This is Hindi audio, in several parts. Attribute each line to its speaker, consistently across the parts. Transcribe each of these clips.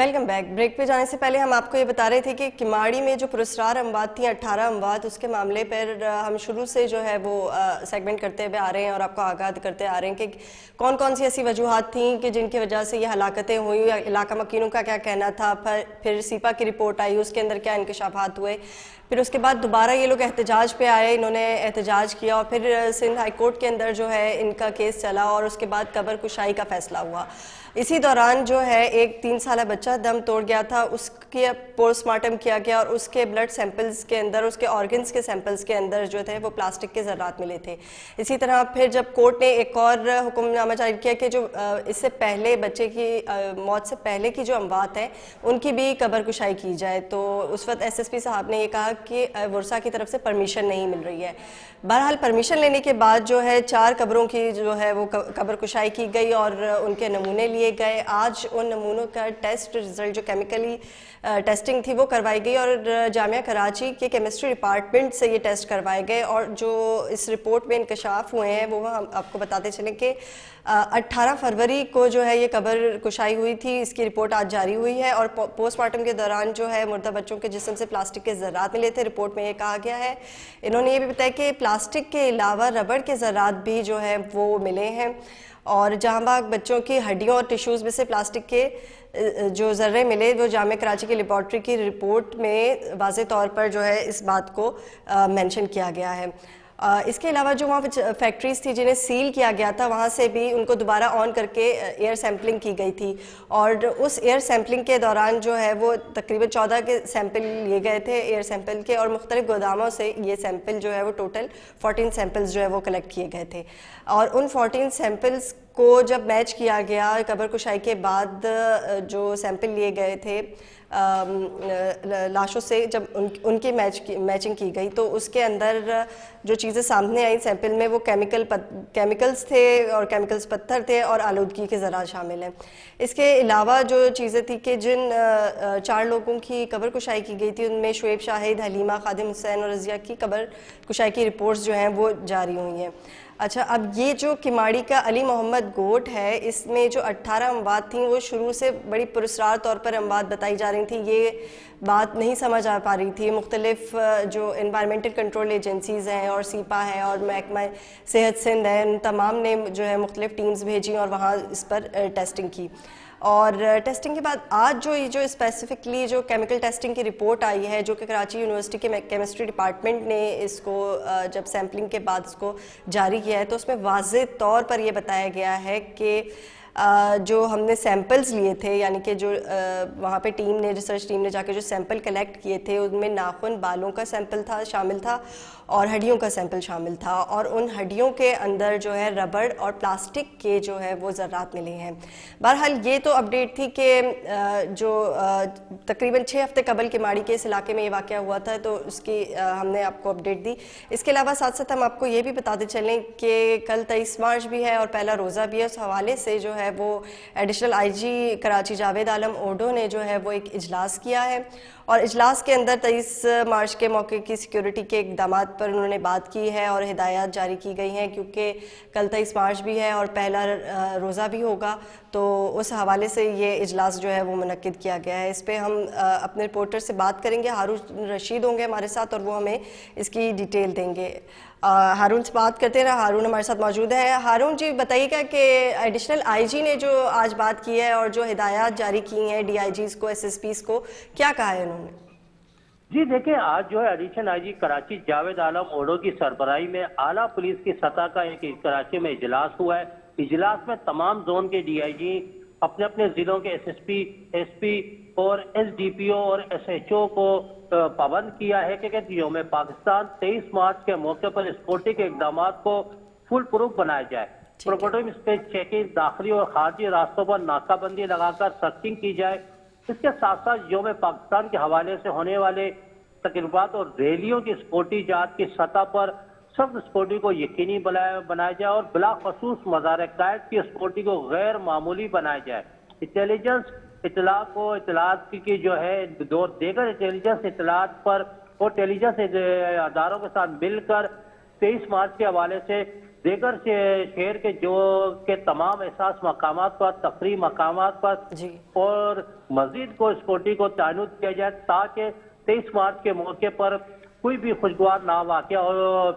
Speaker 1: Welcome back. ब्रेक पे जाने से पहले हम आपको ये बता रहे थे कि किमाड़ी में जो पुरस्कार अमवात थी 18 अमवात, उसके मामले पर हम शुरू से जो है वो सेगमेंट करते हुए आ रहे हैं और आपको आगाह करते आ रहे हैं कि कौन कौन सी ऐसी वजूहात थी कि जिनकी वजह से ये हलाकतें हुई, या इलाका मकीनों का क्या कहना था। फिर सीपा की रिपोर्ट आई, उसके अंदर क्या इंकशाफात हुए। फिर उसके बाद दोबारा ये लोग एहतजाज पे आए, इन्होंने एहतजाज किया और फिर सिंध हाई कोर्ट के अंदर जो है इनका केस चला और उसके बाद कब्र कुशाई का फैसला हुआ। इसी दौरान जो है एक 3 साल बच्चा दम तोड़ गया था, उसके पोस्टमार्टम किया गया और उसके ब्लड सैंपल्स के अंदर, उसके ऑर्गन्स के सैंपल्स के अंदर जो थे वो प्लास्टिक के ज़रात मिले थे। इसी तरह फिर जब कोर्ट ने एक और हुक्मनामा जारी किया कि जो इससे पहले बच्चे की मौत से पहले की जो अमवात हैं उनकी भी कब्र कुशाई की जाए, तो उस वक्त SSP साहब ने ये कहा कि वर्सा की तरफ से परमिशन नहीं मिल रही है। बहरहाल परमिशन लेने के बाद जो है 4 कब्रों की जो है वो कब्र कुशाई की गई और उनके नमूने लिए गए। आज उन नमूनों का टेस्ट रिजल्ट जो केमिकली टेस्टिंग थी वो करवाई गई और जामिया कराची के केमिस्ट्री डिपार्टमेंट से ये टेस्ट करवाए गए और जो इस रिपोर्ट में इंकशाफ हुए हैं वो हम आपको बताते चलें कि 18 फरवरी को जो है ये कब्र कुशाई हुई थी। इसकी रिपोर्ट आज जारी हुई है और पोस्टमार्टम के दौरान जो है मुर्दा बच्चों के जिस्म से प्लास्टिक के ज़रात मिले थे। रिपोर्ट में ये कहा गया है, इन्होंने ये भी बताया कि प्लास्टिक के अलावा रबड़ के ज़रात भी जो है वो मिले हैं और जहाँ बाग बच्चों की हड्डियों और टिश्यूज़ में से प्लास्टिक के जो ज़र्रे मिले वो जामिया कराची की लेबॉर्ट्री की रिपोर्ट में वाज़े तौर पर जो है इस बात को मेंशन किया गया है। इसके अलावा जो वहाँ फैक्ट्रीज थी जिन्हें सील किया गया था, वहाँ से भी उनको दोबारा ऑन करके एयर सैम्पलिंग की गई थी और उस एयर सैम्पलिंग के दौरान जो है वो तकरीबन 14 के सैंपल लिए गए थे एयर सैंपल के और मुख्तलिफ गोदामों से ये सैंपल जो है वो टोटल 14 सैंपल्स जो है वो कलेक्ट किए गए थे और उन 14 सैंपल्स को जब मैच किया गया कब्र कुशाई के बाद जो सैंपल लिए गए थे लाशों से, जब उनकी मैचिंग की गई तो उसके अंदर जो चीज़ें सामने आई सैंपल में वो केमिकल्स थे और केमिकल्स पत्थर थे और आलूदगी के ज़रात शामिल हैं। इसके अलावा जो चीज़ें थी कि जिन 4 लोगों की कब्र कुशाई की गई थी उनमें शुएब शाहिद, हलीमा, खादिम हुसैन और रज़िया की कब्र कुशाई की रिपोर्ट्स जो हैं वो जारी हुई हैं। अच्छा, अब ये जो किमाड़ी का अली मोहम्मद गोट है, इसमें जो 18 अमवात थी वो शुरू से बड़ी पुरस्कार तौर पर अमवात बताई जा रही थी। ये बात नहीं समझ आ पा रही थी। मुख्तलिफ जो इन्वायरमेंटल कंट्रोल एजेंसीज़ हैं और सीपा है और महकमा सेहत सिंध है, उन तमाम ने जो है मुख्तलिफ टीम्स भेजी और वहाँ इस पर टेस्टिंग की और टेस्टिंग के बाद आज जो स्पेसिफिकली जो केमिकल टेस्टिंग की रिपोर्ट आई है जो कि कराची यूनिवर्सिटी के केमिस्ट्री डिपार्टमेंट ने इसको जब सैम्पलिंग के बाद इसको जारी किया है तो उसमें वाज़े तौर पर यह बताया गया है कि जो हमने सैंपल्स लिए थे, यानी कि जो वहाँ पे टीम ने, रिसर्च टीम ने जाके जो सैंपल कलेक्ट किए थे उनमें नाखून, बालों का सैंपल शामिल था और हड्डियों का सैंपल शामिल था और उन हड्डियों के अंदर जो है रबड़ और प्लास्टिक के जो है वो ज़रात मिले हैं। बहरहाल ये तो अपडेट थी कि जो तकरीबन 6 हफ्ते कबल किमाड़ी के इस इलाके में ये वाक़या हुआ था तो उसकी हमने आपको अपडेट दी। इसके अलावा साथ साथ हम आपको ये भी बताते चलें कि कल 23 मार्च भी है और पहला रोज़ा भी है। उस हवाले से जो है वो एडिशनल IG कराची जावेद आलम ओडो ने जो है वो एक इजलास किया है और इजलास के अंदर 23 मार्च के मौके की सिक्योरिटी के इक़दाम पर उन्होंने बात की है और हिदायत जारी की गई हैं क्योंकि कल 23 मार्च भी है और पहला रोज़ा भी होगा, तो उस हवाले से ये इजलास जो है वो मुनक्किद किया गया है। इस पर हम अपने रिपोर्टर से बात करेंगे, हारून रशीद होंगे हमारे साथ और वो हमें इसकी डिटेल देंगे। हारून से बात करते हैं, हारून हमारे साथ मौजूद है। हारून जी बताइएगा कि एडिशनल IG ने जो आज बात की है और जो हिदायत जारी की हैं DIGs को, SSPs को, क्या कहा है उन्होंने?
Speaker 2: जी देखिए, आज जो है एडिशनल IG कराची जावेद आलम ओडो की सरबराही में आला पुलिस की सतह का एक कराची में इजलास हुआ है। इजलास में तमाम जोन के DIG अपने अपने जिलों के SSP, SP और SDPO और SHO को पाबंद किया है कि यौम पाकिस्तान 23 मार्च के मौके पर सिक्योरिटी के इकदाम को फुल प्रूफ बनाया जाए। प्रोकोटम स्पेस चेकिंग, दाखिली और खारजी रास्तों पर नाकाबंदी लगाकर सर्चिंग की जाए। इसके साथ साथ यौम पाकिस्तान के हवाले से होने वाले तकरीबात और रैलियों की सिक्योरिटी जांच की सतह पर सख्त सिक्योरिटी को यकीनी बनाया जाए और बिलाखसूस मज़ार कायद की सिक्योरिटी को गैर मामूली बनाया जाए। इंटेलिजेंस इतला को इतलात की जो है देकर इंटेलिजेंस इतलात पर और इंटेलिजेंस अदारों के साथ मिलकर 23 मार्च के हवाले से देगर शहर के जो के तमाम एहसास मकामात पर, तफरी मकामात पर
Speaker 1: जी
Speaker 2: और मस्जिद को सिक्योरिटी को तैनात किया जाए ताकि 23 मार्च के मौके पर कोई भी खुशगवार ना वाक़या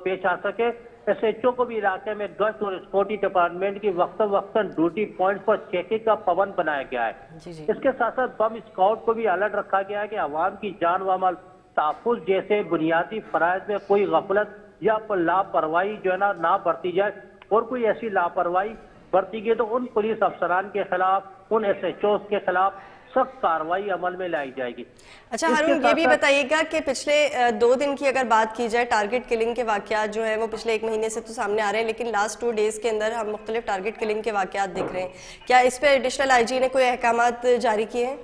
Speaker 2: पेश आ सके। SHO को भी इलाके में गश्त और सिक्योरिटी डिपार्टमेंट की वक्तन ड्यूटी पॉइंट पर चेकिंग का पाबंद बनाया गया है।
Speaker 1: जी जी
Speaker 2: इसके साथ साथ बम स्क्वाड को भी अलर्ट रखा गया है कि अवाम की जान व माल तहफ़्फ़ुज़ जैसे बुनियादी फराइज़ में कोई गफलत या लापरवाही जो है ना बरती जाए, और कोई ऐसी लापरवाही बरती गई तो उन पुलिस अफसरान के खिलाफ, उन SHOs के खिलाफ सख्त कार्रवाई अमल में लाई जाएगी।
Speaker 1: अच्छा हारून, ये भी बताइएगा कि पिछले 2 दिन की अगर बात की जाए, टारगेट किलिंग के वाकयात जो है वो पिछले 1 महीने से तो सामने आ रहे हैं, लेकिन लास्ट 2 डेज के अंदर हम मुख्तलिफ टारगेट किलिंग के वाकयात देख रहे हैं। क्या इस पर एडिशनल IG ने कोई अहकामात जारी किए हैं?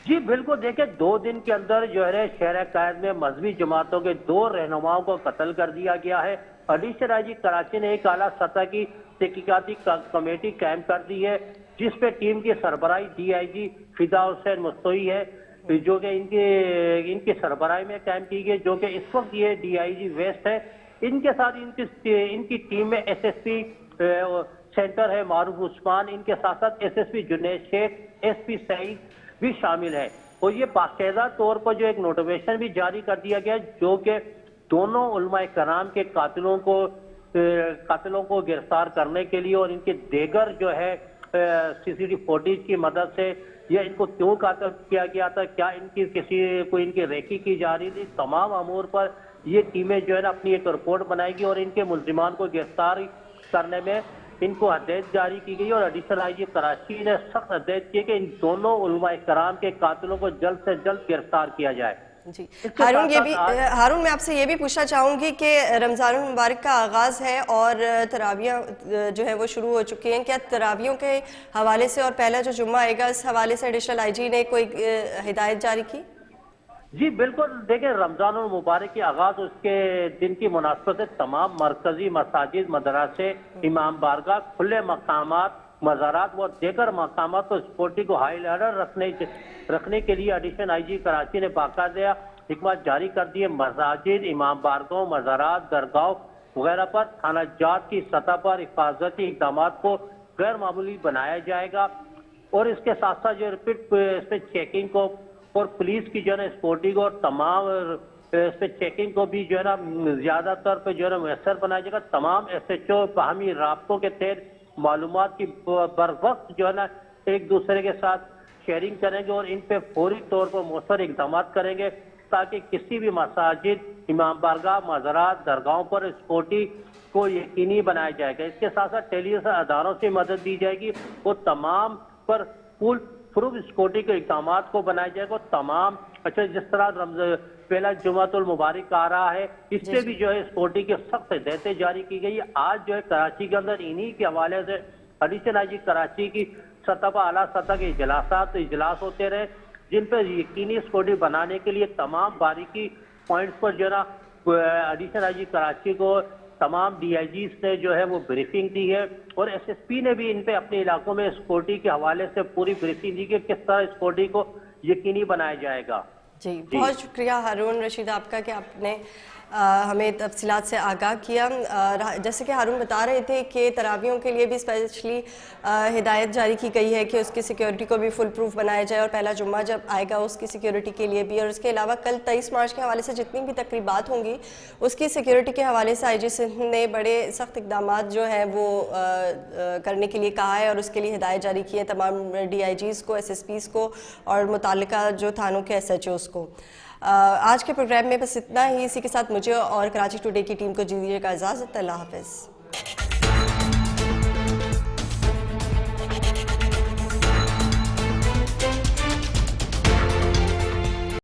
Speaker 2: जी बिल्कुल, देखिए 2 दिन के अंदर जो है शहर कैद में मजहबी जमातों के 2 रहनुमाओं को कत्ल कर दिया गया है। एडिशनल IG कराची ने एक आला सतह की तहकीकाती कमेटी कायम कर दी है, जिसपे टीम की सरबराही DIG फिदा हुसैन मुस्तोई है, जो कि इनकी सरबराही में कायम की गई, जो कि इस वक्त ये DIG वेस्ट है। इनके साथ इनकी टीम में SSP सेंटर है मारूफ उस्मान, इनके साथ साथ SSP जुनैद शेख, SP सईद भी शामिल है। और ये बाकायदा तौर पर जो एक नोटिफिकेशन भी जारी कर दिया गया, जो कि दोनों उलमाए कराम के कातिलों को गिरफ्तार करने के लिए और इनके देगर जो है CCTV फुटेज की मदद से, या इनको क्यों कातिल किया गया था, क्या इनकी किसी को इनकी रेकी की जा रही थी, तमाम अमूर पर ये टीमें जो है ना अपनी एक रिपोर्ट बनाएगी और इनके मुल्जिमान को गिरफ्तार करने में इनको हदायत जारी की गई। और एडिशनल IG कराची ने सख्त हदायत की कि इन दोनों उलमाए कराम के कातिलों को जल्द से जल्द गिरफ्तार किया जाए।
Speaker 1: जी हारून, मैं आपसे ये भी पूछना चाहूंगी कि रमज़ान मुबारक का आगाज़ है और तरावियाँ जो है वो शुरू हो चुकी हैं। क्या तरावियों के हवाले से और पहला जो जुम्मा आएगा इस हवाले से एडिशनल IG ने कोई हिदायत जारी की?
Speaker 2: जी बिल्कुल, देखिए रमजान मुबारक के आगाज उसके दिन की मुनासबत से तमाम मरकजी मसाजिद, मदरसे, इमाम बारगाह, खुले मकामात, मज़ारात व दीगर मकामात को सिक्योरिटी को हाई अलर्ट रखने के लिए एडिशनल IG कराची ने बाकायदा हिकमत जारी कर दी है। मसाजिद, इमाम बारगाह, मज़ारात, दरगाह वगैरह पर थाना जात की सतह पर हिफाजती इक़दाम को गैर मामूली बनाया जाएगा, और इसके साथ साथ जो रिपीट इस पर चेकिंग को और पुलिस की जो है ना सिक्योरिटी को और तमाम इस पे चेकिंग को भी जो है ना ज्यादातर पे जो है ना मैसर बनाया जाएगा। तमाम SHO बाहमी राब्तों के तहत मालूमात की बर वक्त जो है ना एक दूसरे के साथ शेयरिंग करेंगे और इन पे फौरी तौर पर मौसर इक़दाम करेंगे, ताकि किसी भी मसाजिद, इमाम बारगाह, मज़ारात, दरगाहों पर सिक्योरिटी को यकीनी बनाया जाएगा। इसके साथ साथ टेलीविजन अदारों से मदद दी जाएगी और तमाम पर फुल प्रूफ सिक्योरिटी के इक़दाम को बनाया जाएगा। तमाम जिस तरह पहला जुमातुल मुबारक आ रहा है, इससे भी जो है सिक्योरिटी की सख्त हिदायतें जारी की गई है। आज जो है कराची के अंदर इन्हीं के हवाले से एडिशनल IG कराची की सतह पर आला सतह के इजलास होते रहे, जिन पर यकीनी सिक्योरिटी बनाने के लिए तमाम बारीकी पॉइंट्स पर जो है ना एडिशनल IG कराची को तमाम DIGs ने जो है वो ब्रीफिंग दी है, और SSP ने भी इन पे अपने इलाकों में सिक्योरिटी के हवाले से पूरी ब्रीफिंग दी कि किस तरह सिक्योरिटी को यकीनी बनाया जाएगा।
Speaker 1: जी बहुत शुक्रिया हारून रशीद आपका कि आपने हमें तफसीलात से आगाह किया। जैसे कि हारून बता रहे थे कि तरावियों के लिए भी स्पेशली हिदायत जारी की गई है कि उसकी सिक्योरिटी को भी फुल प्रूफ बनाया जाए, और पहला जुम्मा जब आएगा उसकी सिक्योरिटी के लिए भी, और उसके अलावा कल 23 मार्च के हवाले से जितनी भी तकरीबात होंगी उसकी सिक्योरिटी के हवाले से IG सिंध ने बड़े सख्त इकदाम जो हैं वो करने के लिए कहा है, और उसके लिए हिदायत जारी की है तमाम DIGs को, SSPs को और मुताल्लिका जो थानों के SHOs को। आज के प्रोग्राम में बस इतना ही। इसी के साथ मुझे और कराची टुडे की टीम को दीजिएगा इजाज़त। अल्लाह हाफ़िज़।